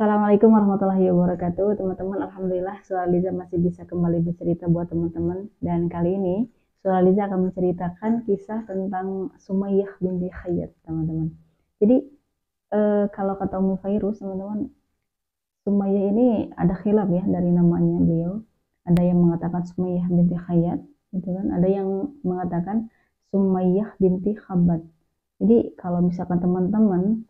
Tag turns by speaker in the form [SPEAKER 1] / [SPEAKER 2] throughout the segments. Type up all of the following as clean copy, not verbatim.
[SPEAKER 1] Assalamualaikum warahmatullahi wabarakatuh, teman-teman. Alhamdulillah, Suraliza masih bisa kembali bercerita buat teman-teman. Dan kali ini, Suraliza akan menceritakan kisah tentang Sumayyah binti Khayyat, teman-teman. Jadi, kalau kata Ummu Fairuz, teman-teman, Sumayyah ini ada khilaf ya dari namanya beliau. Ada yang mengatakan Sumayyah binti Khayyat, gitu kan? Ada yang mengatakan Sumayyah binti Khabat. Jadi, kalau misalkan teman-teman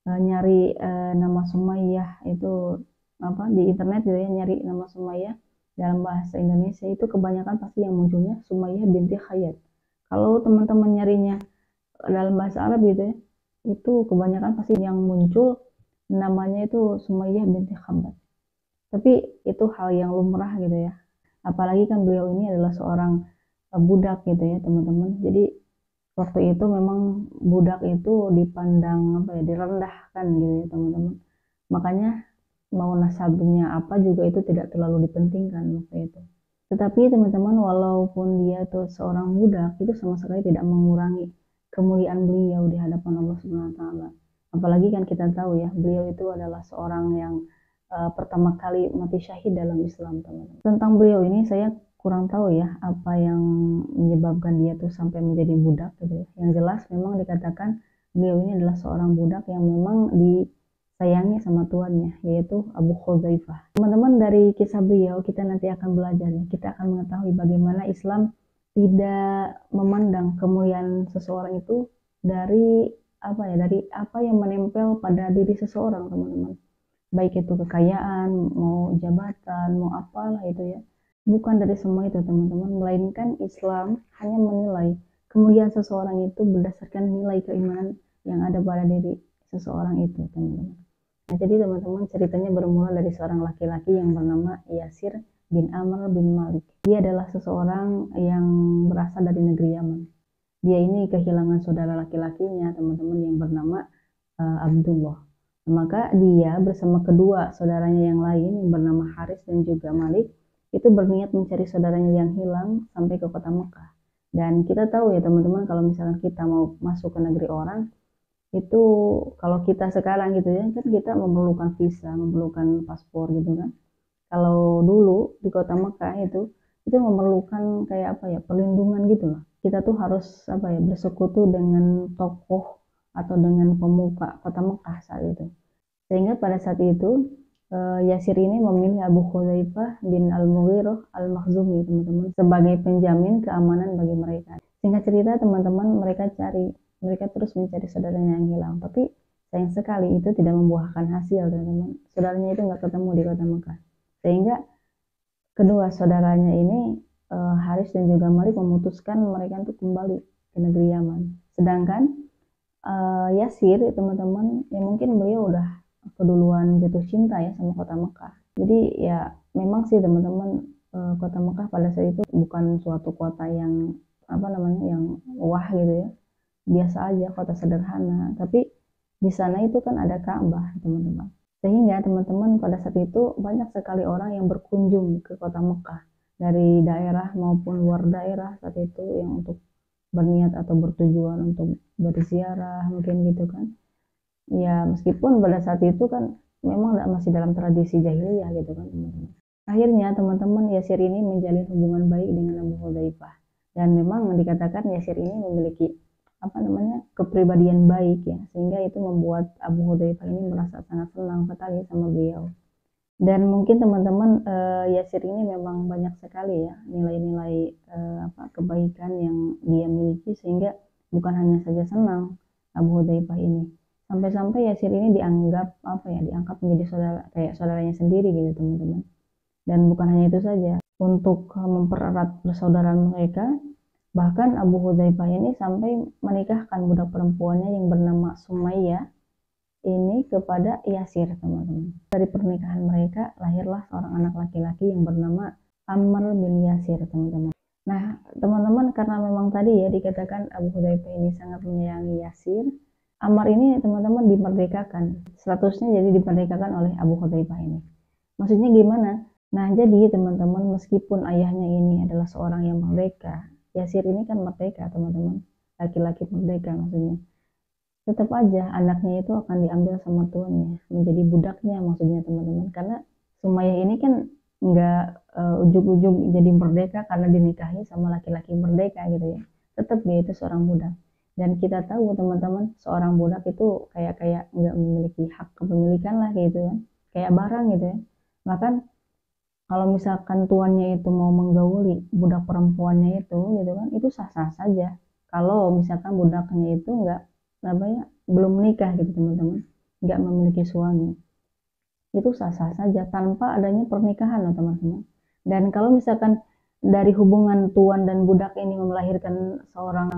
[SPEAKER 1] nyari nama Sumayyah itu apa di internet gitu ya, nyari nama Sumayyah dalam bahasa Indonesia itu kebanyakan pasti yang munculnya Sumayyah binti Khayyat. Kalau teman-teman nyarinya dalam bahasa Arab gitu ya, itu kebanyakan pasti yang muncul namanya itu Sumayyah binti Khabat. Tapi itu hal yang lumrah gitu ya. Apalagi kan beliau ini adalah seorang budak gitu ya, teman-teman. Jadi waktu itu memang budak itu dipandang apa ya, direndahkan gitu ya, teman-teman. Makanya mau nasabnya apa juga itu tidak terlalu dipentingkan waktu itu. Tetapi teman-teman, walaupun dia itu seorang budak, itu sama sekali tidak mengurangi kemuliaan beliau di hadapan Allah Subhanahu wa taala. Apalagi kan kita tahu ya, beliau itu adalah seorang yang pertama kali mati syahid dalam Islam, teman-teman. Tentang beliau ini saya kurang tahu ya apa yang menyebabkan dia tuh sampai menjadi budak gitu ya. Yang jelas memang dikatakan beliau ini adalah seorang budak yang memang disayangi sama tuannya, yaitu Abu Khudzaifah. Teman-teman, dari kisah beliau kita nanti akan belajar ya, kita akan mengetahui bagaimana Islam tidak memandang kemuliaan seseorang itu dari apa yang menempel pada diri seseorang, teman-teman. Baik itu kekayaan, mau jabatan, mau apalah itu ya. Bukan dari semua itu, teman-teman, melainkan Islam hanya menilai kemuliaan seseorang itu berdasarkan nilai keimanan yang ada pada diri seseorang itu, teman-teman. Nah, jadi teman-teman, ceritanya bermula dari seorang laki-laki yang bernama Yasir bin Amr bin Malik. Dia adalah seseorang yang berasal dari negeri Yaman. Dia ini kehilangan saudara laki-lakinya, teman-teman, yang bernama Abdullah. Maka dia bersama kedua saudaranya yang lain yang bernama Haris dan juga Malik itu berniat mencari saudaranya yang hilang sampai ke kota Mekah. Dan kita tahu ya, teman-teman, kalau misalnya kita mau masuk ke negeri orang, itu kalau kita sekarang gitu ya, kan kita memerlukan visa, memerlukan paspor gitu kan. Kalau dulu di kota Mekah itu memerlukan kayak apa ya, perlindungan gitu loh. Kita tuh harus apa ya, bersekutu dengan tokoh atau dengan pemuka kota Mekah saat itu. Sehingga pada saat itu Yasir ini memilih Abu Khudzaifah bin Al-Mughirah Al-Makhzumi, teman-teman, sebagai penjamin keamanan bagi mereka. Singkat cerita, teman-teman, mereka terus mencari saudaranya yang hilang. Tapi sayang sekali itu tidak membuahkan hasil, teman-teman. Saudaranya itu nggak ketemu di kota Mekah. Sehingga kedua saudaranya ini, Haris dan juga Malik, memutuskan mereka untuk kembali ke negeri Yaman. Sedangkan Yasir, teman-teman, ya mungkin beliau udah keduluan jatuh cinta ya sama kota Mekah. Jadi ya memang sih, teman-teman, kota Mekah pada saat itu bukan suatu kota yang yang wah gitu ya. Biasa aja, kota sederhana. Tapi di sana itu kan ada Ka'bah, teman-teman. Sehingga teman-teman, pada saat itu banyak sekali orang yang berkunjung ke kota Mekah dari daerah maupun luar daerah saat itu yang untuk berniat atau bertujuan untuk berziarah mungkin gitu kan. Ya meskipun pada saat itu kan memang masih dalam tradisi jahiliyah gitu kan, teman-teman. Akhirnya teman-teman, Yasir ini menjalin hubungan baik dengan Abu Hudzaifah. Dan memang dikatakan Yasir ini memiliki kepribadian baik ya, sehingga itu membuat Abu Hudzaifah ini merasa sangat senang sekali sama beliau. Dan mungkin teman-teman, Yasir ini memang banyak sekali ya nilai-nilai kebaikan yang dia miliki, sehingga bukan hanya saja senang Abu Hudzaifah ini, sampai-sampai Yasir ini dianggap diangkat menjadi saudara, kayak saudaranya sendiri gitu, teman-teman. Dan bukan hanya itu saja, untuk mempererat persaudaraan mereka, bahkan Abu Hudzaifah ini sampai menikahkan budak perempuannya yang bernama Sumayyah ini kepada Yasir, teman-teman. Dari pernikahan mereka lahirlah seorang anak laki-laki yang bernama Ammar bin Yasir, teman-teman. Nah, teman-teman, karena memang tadi ya dikatakan Abu Hudzaifah ini sangat menyayangi Yasir, Ammar ini, teman-teman, dimerdekakan. Statusnya jadi dimerdekakan oleh Abu Hudzaifah ini. Maksudnya gimana? Nah, jadi teman-teman, meskipun ayahnya ini adalah seorang yang merdeka, Yasir ini kan merdeka, teman-teman. Laki-laki merdeka maksudnya. tetap aja anaknya itu akan diambil sama tuannya, menjadi budaknya maksudnya teman-teman. Karena Sumayyah ini kan nggak ujug-ujug jadi merdeka karena dinikahi sama laki-laki merdeka gitu ya. Tetap dia itu seorang budak. Dan kita tahu teman-teman, seorang budak itu kayak kayak nggak memiliki hak kepemilikan lah gitu ya, kayak barang gitu ya. Bahkan kalau misalkan tuannya itu mau menggauli budak perempuannya itu gitu kan, itu sah-sah saja kalau misalkan budaknya itu nggak apa ya, belum menikah gitu teman-teman, nggak memiliki suami, itu sah-sah saja tanpa adanya pernikahan loh teman-teman. Dan kalau misalkan dari hubungan tuan dan budak ini melahirkan seorang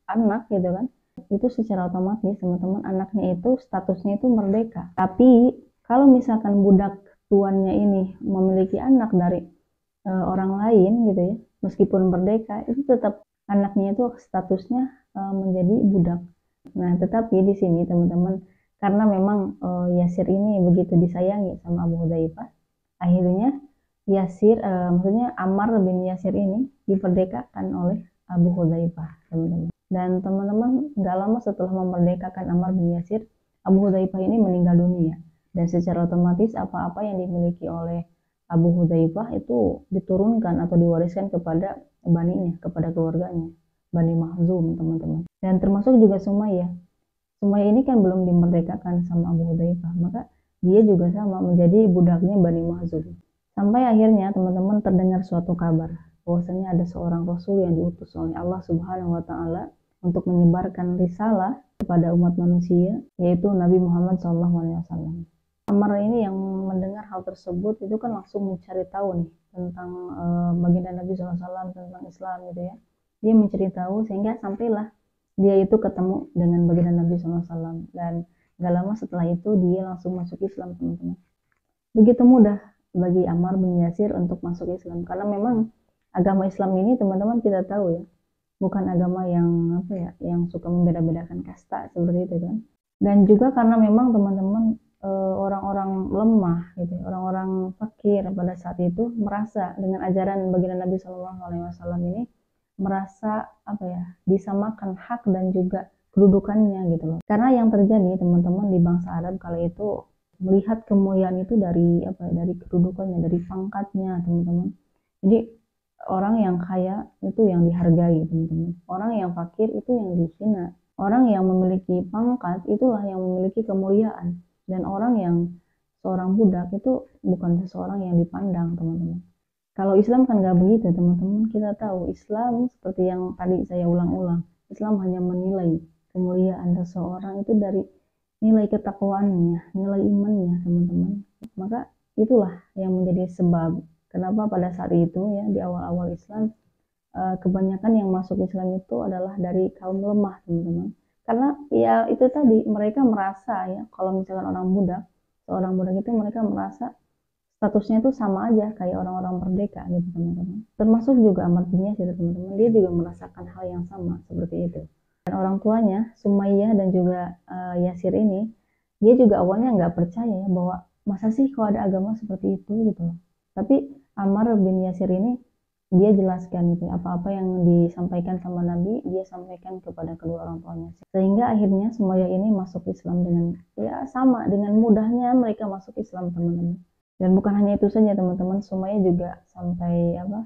[SPEAKER 1] anak gitu kan, itu secara otomatis teman-teman anaknya itu statusnya itu merdeka. Tapi kalau misalkan budak tuannya ini memiliki anak dari orang lain gitu ya, meskipun merdeka, itu tetap anaknya itu statusnya menjadi budak. Nah, tetapi di sini teman-teman, karena memang Yasir ini begitu disayangi sama Abu Hudzaifah, akhirnya Yasir, maksudnya Ammar bin Yasir ini diperdekakan oleh Abu Hudzaifah, teman-teman. Dan teman-teman, nggak lama setelah memerdekakan Ammar bin Yasir, Abu Hudzaifah ini meninggal dunia. Dan secara otomatis apa-apa yang dimiliki oleh Abu Hudzaifah itu diturunkan atau diwariskan kepada baninya, kepada keluarganya, Bani Mahzum, teman-teman. Dan termasuk juga Sumayyah. Sumayyah ini kan belum dimerdekakan sama Abu Hudzaifah, maka dia juga sama menjadi budaknya Bani Mahzum. Sampai akhirnya teman-teman terdengar suatu kabar bahwasanya ada seorang rasul yang diutus oleh Allah Subhanahu wa taala untuk menyebarkan risalah kepada umat manusia, yaitu Nabi Muhammad SAW. Ammar ini yang mendengar hal tersebut itu kan langsung mencari tahu nih tentang baginda Nabi SAW, tentang Islam gitu ya. Dia mencari tahu sehingga sampailah dia itu ketemu dengan baginda Nabi SAW, dan gak lama setelah itu dia langsung masuk Islam teman-teman. Begitu mudah bagi Ammar bin Yasir untuk masuk Islam karena memang agama Islam ini teman-teman kita tahu ya, bukan agama yang apa ya, yang suka membeda-bedakan kasta seperti itu kan. Dan juga karena memang teman-teman orang-orang lemah gitu, orang-orang fakir pada saat itu merasa dengan ajaran baginda Nabi SAW ini merasa apa ya, disamakan hak dan juga kedudukannya gitu loh. Karena yang terjadi teman-teman di bangsa Arab kala itu melihat kemuliaan itu dari apa, dari kedudukannya, dari pangkatnya teman-teman. Jadi orang yang kaya itu yang dihargai teman-teman, orang yang fakir itu yang dihina, orang yang memiliki pangkat itulah yang memiliki kemuliaan, dan orang yang seorang budak itu bukan seseorang yang dipandang teman-teman. Kalau Islam kan nggak begitu teman-teman, kita tahu Islam seperti yang tadi saya ulang-ulang, Islam hanya menilai kemuliaan seseorang itu dari nilai ketakwaannya, nilai imannya teman-teman. Maka itulah yang menjadi sebab kenapa pada saat itu ya, di awal-awal Islam, kebanyakan yang masuk Islam itu adalah dari kaum lemah teman-teman. Karena ya itu tadi, mereka merasa ya kalau misalkan seorang budak itu mereka merasa statusnya itu sama aja kayak orang-orang merdeka gitu teman-teman. Termasuk juga Ammar bin Yasir teman-teman, dia juga merasakan hal yang sama seperti itu. Dan orang tuanya Sumayyah dan juga Yasir ini, dia juga awalnya nggak percaya ya bahwa masa sih kok ada agama seperti itu gitu loh. Tapi Ammar bin Yasir ini dia jelaskan gitu, apa-apa yang disampaikan sama Nabi dia sampaikan kepada kedua orang tuanya, sehingga akhirnya Sumayyah ini masuk Islam dengan ya sama dengan mudahnya mereka masuk Islam teman-teman. Dan bukan hanya itu saja teman-teman, Sumayyah juga sampai apa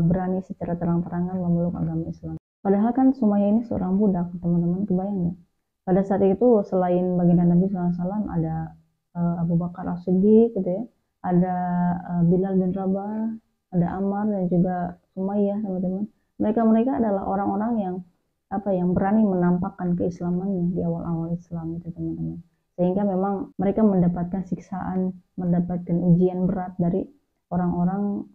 [SPEAKER 1] berani secara terang-terangan memeluk agama Islam. Padahal kan Sumayyah ini seorang budak teman-teman, kebayang nggak? Pada saat itu selain baginda Nabi SAW ada Abu Bakar As-Siddiq gitu ya, ada Bilal bin Rabah, ada Ammar dan juga Sumayyah teman-teman. Mereka adalah orang-orang yang apa, yang berani menampakkan keislamannya di awal-awal Islam itu teman-teman. Sehingga memang mereka mendapatkan siksaan, mendapatkan ujian berat dari orang-orang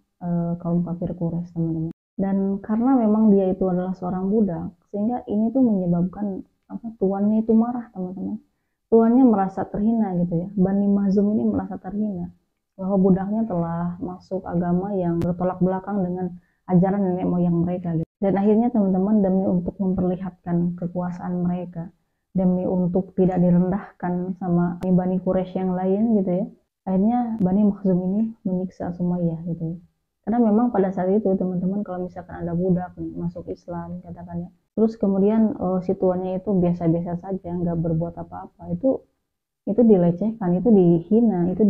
[SPEAKER 1] kaum kafir Quraisy teman-teman. Dan karena memang dia itu adalah seorang budak, sehingga ini tuh menyebabkan apa, tuannya itu marah teman-teman. Tuannya merasa terhina gitu ya. Bani Mahzum ini merasa terhina bahwa budaknya telah masuk agama yang bertolak belakang dengan ajaran nenek moyang mereka gitu. Dan akhirnya teman-teman, demi untuk memperlihatkan kekuasaan mereka, demi untuk tidak direndahkan sama Bani Quraisy yang lain gitu ya, akhirnya Bani Makhzum ini menyiksa Sumayyah gitu ya. Karena memang pada saat itu teman-teman, kalau misalkan ada budak nih masuk Islam katakan ya, Terus kemudian si tuannya itu biasa-biasa saja, nggak berbuat apa-apa, itu dilecehkan, itu dihina, itu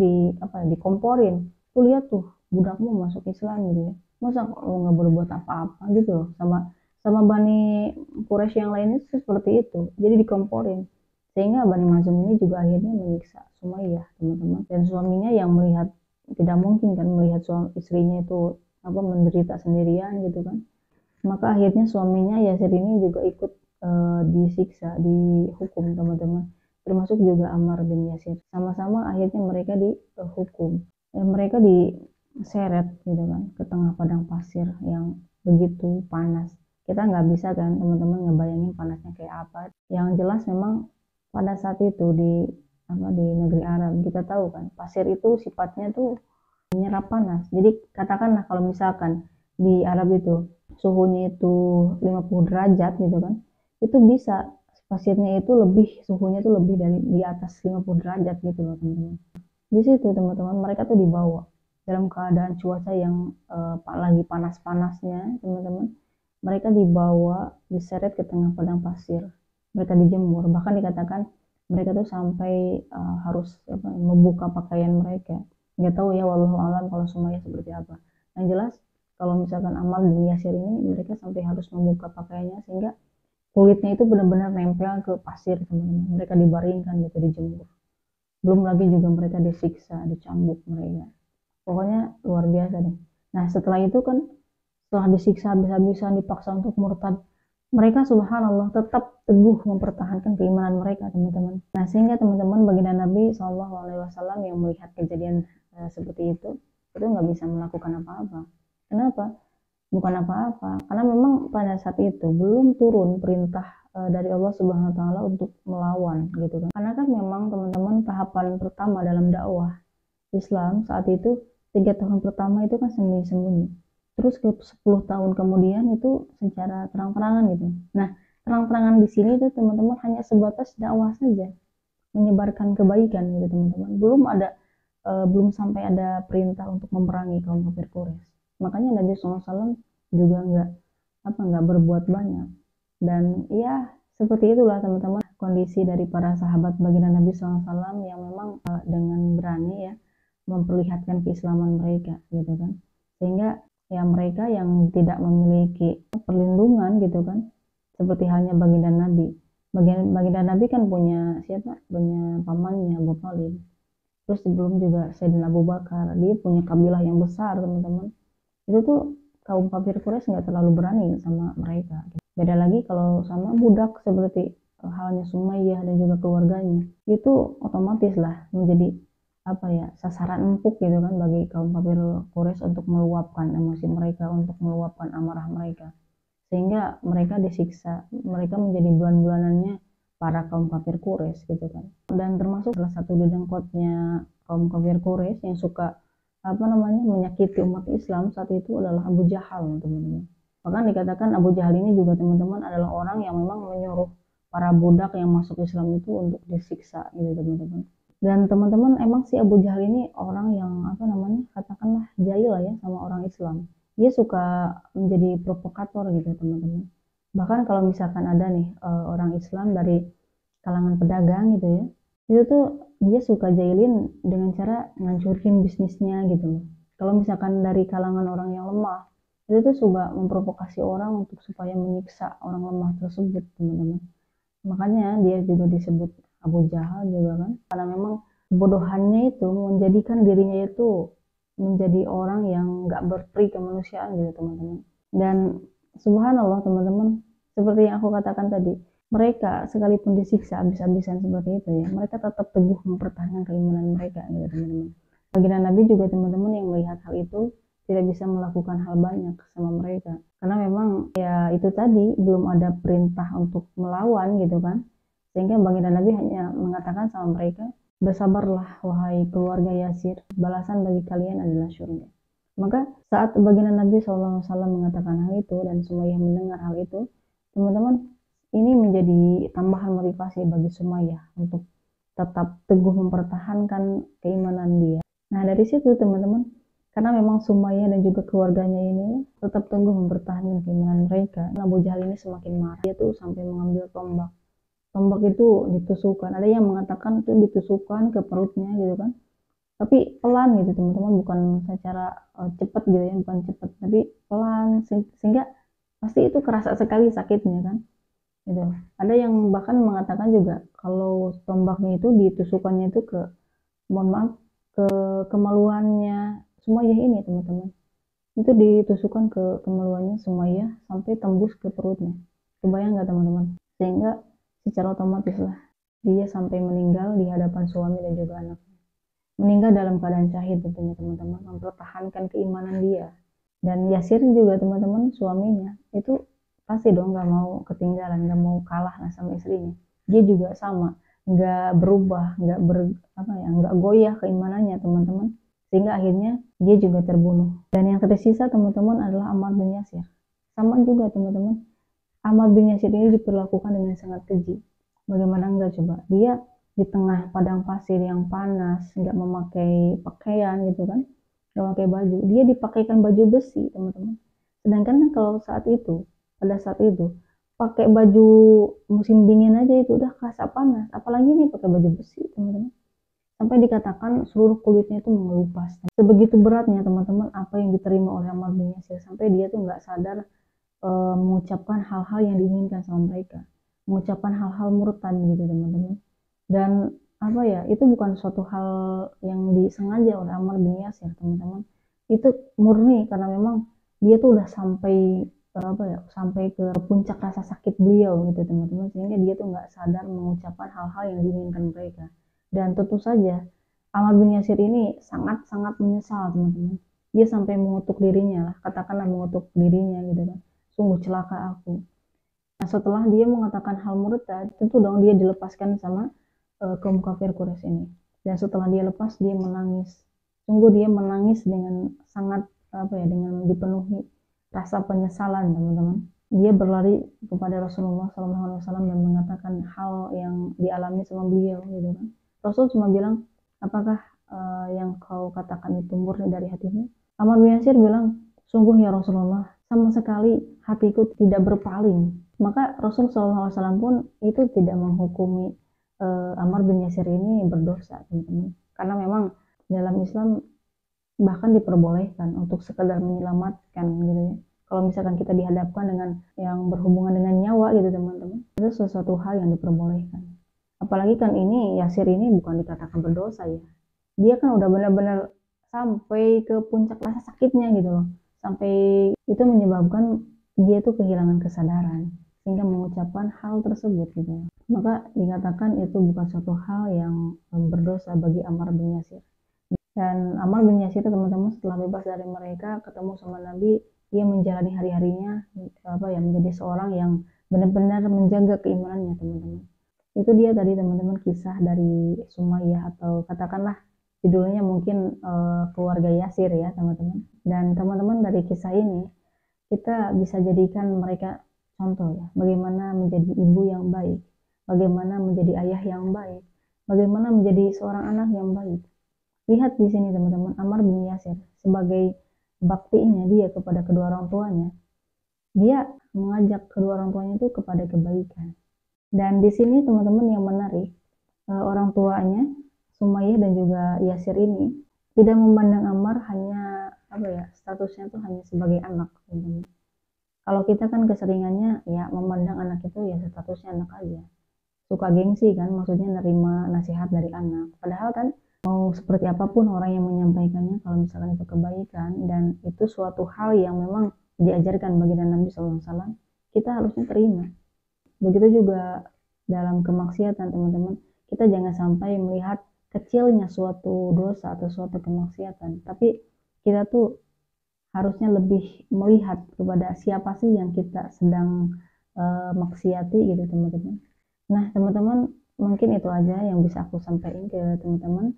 [SPEAKER 1] dikomporin. Tuh lihat tuh budakmu masuk Islam gitu ya. Masa lo nggak berbuat apa-apa gitu loh, sama sama Bani Quraisy yang lainnya seperti itu. Jadi dikomporin. Sehingga Bani Mazum ini juga akhirnya menyiksa Sumayyah, teman-teman. Dan suaminya yang melihat tidak mungkin kan melihat suami istrinya itu menderita sendirian gitu kan. Maka akhirnya suaminya Yasir ini juga ikut disiksa, dihukum teman-teman. Termasuk juga Ammar bin Yasir. Sama-sama akhirnya mereka dihukum. Mereka diseret gitu kan ke tengah padang pasir yang begitu panas. Kita nggak bisa kan teman-teman ngebayangin panasnya kayak apa. Yang jelas memang pada saat itu di negeri Arab kita tahu kan pasir itu sifatnya tuh menyerap panas. Jadi katakanlah kalau misalkan di Arab itu suhunya itu 50 derajat gitu kan, itu bisa pasirnya itu suhunya itu lebih dari di atas 50 derajat gitu loh teman-teman. Di situ teman-teman mereka tuh dibawa dalam keadaan cuaca yang lagi panas-panasnya teman-teman. Mereka dibawa, diseret ke tengah padang pasir. Mereka dijemur, bahkan dikatakan mereka tuh sampai harus membuka pakaian mereka. Nggak tahu ya wallahu alam kalau semuanya seperti apa. Yang jelas kalau misalkan Amal dan Yasir ini mereka sampai harus membuka pakaiannya sehingga kulitnya itu benar-benar nempel ke pasir teman-teman. Mereka dibaringkan gitu dijemur. Belum lagi juga mereka disiksa, dicambuk mereka. Pokoknya luar biasa deh. Nah setelah itu kan setelah disiksa habis-habisan dipaksa untuk murtad, mereka subhanallah tetap teguh mempertahankan keimanan mereka teman-teman. Nah sehingga teman-teman baginda Nabi SAW yang melihat kejadian seperti itu nggak bisa melakukan apa-apa. Kenapa? Bukan apa-apa, karena memang pada saat itu belum turun perintah dari Allah Subhanahu Wa Taala untuk melawan gitu kan. Karena kan memang teman-teman tahapan pertama dalam dakwah Islam saat itu 3 tahun pertama itu kan sembunyi-sembunyi. Terus ke 10 tahun kemudian itu secara terang-terangan gitu. Nah, terang-terangan di sini tuh teman-teman hanya sebatas dakwah saja, menyebarkan kebaikan gitu teman-teman. Belum sampai ada perintah untuk memerangi kaum kafir Quraisy. Makanya Nabi SAW juga nggak berbuat banyak. Dan ya seperti itulah teman-teman kondisi dari para sahabat baginda Nabi SAW yang memang dengan berani ya memperlihatkan keislaman mereka gitu kan, sehingga ya mereka yang tidak memiliki perlindungan gitu kan, seperti halnya baginda Nabi. Baginda Nabi kan punya pamannya Abu Thalib, terus sebelum juga Sayyidina Abu Bakar, dia punya kabilah yang besar teman-teman. Itu tuh kaum kafir Quraisy nggak terlalu berani sama mereka. Beda lagi kalau sama budak seperti halnya Sumayyah dan juga keluarganya, itu otomatis lah menjadi sasaran empuk gitu kan bagi kaum kafir Quraisy untuk meluapkan emosi mereka, untuk meluapkan amarah mereka, sehingga mereka disiksa, mereka menjadi bulan-bulanannya para kaum kafir Quraisy gitu kan. Dan termasuk salah satu dedengkotnya kaum kafir Quraisy yang suka menyakiti umat Islam saat itu adalah Abu Jahal teman-teman. Bahkan dikatakan Abu Jahal ini juga teman-teman adalah orang yang memang menyuruh para budak yang masuk Islam itu untuk disiksa gitu teman-teman. Dan teman-teman emang si Abu Jahal ini orang yang katakanlah jahil lah ya sama orang Islam. Dia suka menjadi provokator gitu teman-teman. Bahkan kalau misalkan ada nih orang Islam dari kalangan pedagang gitu ya, itu tuh dia suka jahilin dengan cara ngancurin bisnisnya gitu loh. Kalau misalkan dari kalangan orang yang lemah, itu tuh suka memprovokasi orang untuk supaya menyiksa orang lemah tersebut teman-teman. Makanya dia juga disebut Abu Jahal juga kan, karena memang kebodohannya itu menjadikan dirinya itu menjadi orang yang gak berperi kemanusiaan gitu teman-teman. Dan subhanallah teman-teman, seperti yang aku katakan tadi, mereka sekalipun disiksa habis-habisan seperti itu ya, mereka tetap teguh mempertahankan keimanan mereka gitu teman-teman. Baginda Nabi juga teman-teman yang melihat hal itu tidak bisa melakukan hal banyak sama mereka, karena memang ya itu tadi belum ada perintah untuk melawan gitu kan, sehingga baginda Nabi hanya mengatakan sama mereka, bersabarlah wahai keluarga Yasir, balasan bagi kalian adalah surga. Maka saat baginda Nabi SAW mengatakan hal itu dan Sumayyah mendengar hal itu, teman-teman, ini menjadi tambahan motivasi bagi Sumayyah untuk tetap teguh mempertahankan keimanan dia. Nah dari situ teman-teman, Karena memang Sumayyah dan juga keluarganya ini tetap teguh mempertahankan keimanan mereka. Abu Jahal ini semakin marah. Dia tuh sampai mengambil tombak. Tombak itu ditusukkan. Ada yang mengatakan itu ditusukkan ke perutnya gitu kan. Tapi pelan gitu teman-teman, bukan secara cepat gitu ya, bukan cepat, tapi pelan sehingga pasti itu kerasa sekali sakitnya kan. Gitu. Ada yang bahkan mengatakan juga kalau tombaknya itu ditusukkannya itu ke, mohon maaf, ke kemaluannya Sumayyah ini teman-teman. Itu ditusukkan ke kemaluannya Sumayyah sampai tembus ke perutnya. Kebayang nggak teman-teman? Sehingga secara otomatis lah dia sampai meninggal di hadapan suami dan juga anak. Meninggal dalam keadaan syahid tentunya teman-teman, mempertahankan keimanan dia. Dan Yasir juga teman-teman, suaminya itu pasti dong nggak mau ketinggalan, nggak mau kalah sama istrinya. Dia juga sama, nggak berubah, nggak goyah keimanannya teman-teman, sehingga akhirnya dia juga terbunuh. Dan yang tersisa teman-teman adalah Ammar bin Yasir. Sama juga teman-teman, Ammar bin Yasir ini diperlakukan dengan sangat keji. Bagaimana enggak coba? Dia di tengah padang pasir yang panas, nggak memakai pakaian gitu kan, nggak pakai baju. Dia dipakaikan baju besi teman-teman. Sedangkan kan kalau pada saat itu pakai baju musim dingin aja itu udah kerasa panas, apalagi ini pakai baju besi teman-teman. Sampai dikatakan seluruh kulitnya itu mengelupas. Sebegitu beratnya teman-teman apa yang diterima oleh Ammar bin Yasir, sampai dia tuh nggak sadar mengucapkan hal-hal yang diinginkan sama mereka, mengucapkan hal-hal murtad gitu teman-teman. Dan apa ya, itu bukan suatu hal yang disengaja oleh Ammar bin Yasir teman-teman, itu murni karena memang dia tuh udah sampai sampai ke puncak rasa sakit beliau gitu teman-teman, sehingga dia tuh nggak sadar mengucapkan hal-hal yang diinginkan mereka. Dan tentu saja Ammar bin Yasir ini sangat-sangat menyesal teman-teman. Dia sampai mengutuk dirinya lah, katakanlah mengutuk dirinya gitu kan, sungguh celaka aku. Nah, setelah dia mengatakan hal murtad, tentu dong dia dilepaskan sama kaum kafir Quraisy ini. Dan setelah dia lepas, dia menangis. Sungguh dia menangis dengan sangat dengan dipenuhi rasa penyesalan teman-teman. Dia berlari kepada Rasulullah SAW dan mengatakan hal yang dialami sama beliau gitu kan. Rasul cuma bilang, apakah yang kau katakan itu murni dari hatimu? Ammar bin Yasir bilang, sungguh ya Rasulullah, sama sekali hatiku tidak berpaling. Maka Rasul SAW pun itu tidak menghukumi Ammar bin Yasir ini berdosa teman-teman. Karena memang dalam Islam bahkan diperbolehkan untuk sekedar menyelamatkan gitu ya. Kalau misalkan kita dihadapkan dengan yang berhubungan dengan nyawa gitu teman-teman, itu sesuatu hal yang diperbolehkan. Apalagi kan ini Yasir ini bukan dikatakan berdosa ya. Dia kan udah benar-benar sampai ke puncak rasa sakitnya gitu loh. Sampai itu menyebabkan dia tuh kehilangan kesadaran sehingga mengucapkan hal tersebut gitu. Maka dikatakan itu bukan suatu hal yang berdosa bagi Ammar bin Yasir. Dan Ammar bin Yasir teman-teman setelah bebas dari mereka, ketemu sama Nabi, dia menjalani hari-harinya menjadi seorang yang benar-benar menjaga keimanannya teman-teman. Itu dia tadi teman-teman kisah dari Sumayyah, atau katakanlah judulnya mungkin keluarga Yasir ya teman-teman. Dan teman-teman dari kisah ini kita bisa jadikan mereka contoh ya, bagaimana menjadi ibu yang baik, bagaimana menjadi ayah yang baik, bagaimana menjadi seorang anak yang baik. Lihat di sini teman-teman, Ammar bin Yasir sebagai baktinya dia kepada kedua orang tuanya, dia mengajak kedua orang tuanya itu kepada kebaikan. Dan di sini teman-teman yang menarik, orang tuanya Sumayyah dan juga Yasir ini tidak memandang Ammar hanya statusnya tuh hanya sebagai anak teman-teman. Kalau kita kan keseringannya ya memandang anak itu ya statusnya anak aja, suka gengsi kan, maksudnya nerima nasihat dari anak, padahal kan mau seperti apapun orang yang menyampaikannya, kalau misalkan itu kebaikan dan itu suatu hal yang memang diajarkan baginda Nabi SAW, kita harusnya terima. Begitu juga dalam kemaksiatan teman-teman, kita jangan sampai melihat kecilnya suatu dosa atau suatu kemaksiatan, tapi kita tuh harusnya lebih melihat kepada siapa sih yang kita sedang maksiati gitu teman-teman. Nah teman-teman, mungkin itu aja yang bisa aku sampaikan ke teman-teman.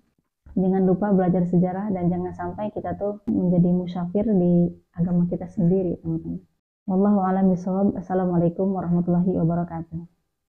[SPEAKER 1] Jangan lupa belajar sejarah dan jangan sampai kita tuh menjadi musyafir di agama kita sendiri teman-teman. Wallahu a'lam bishawab. Assalamualaikum warahmatullahi wabarakatuh.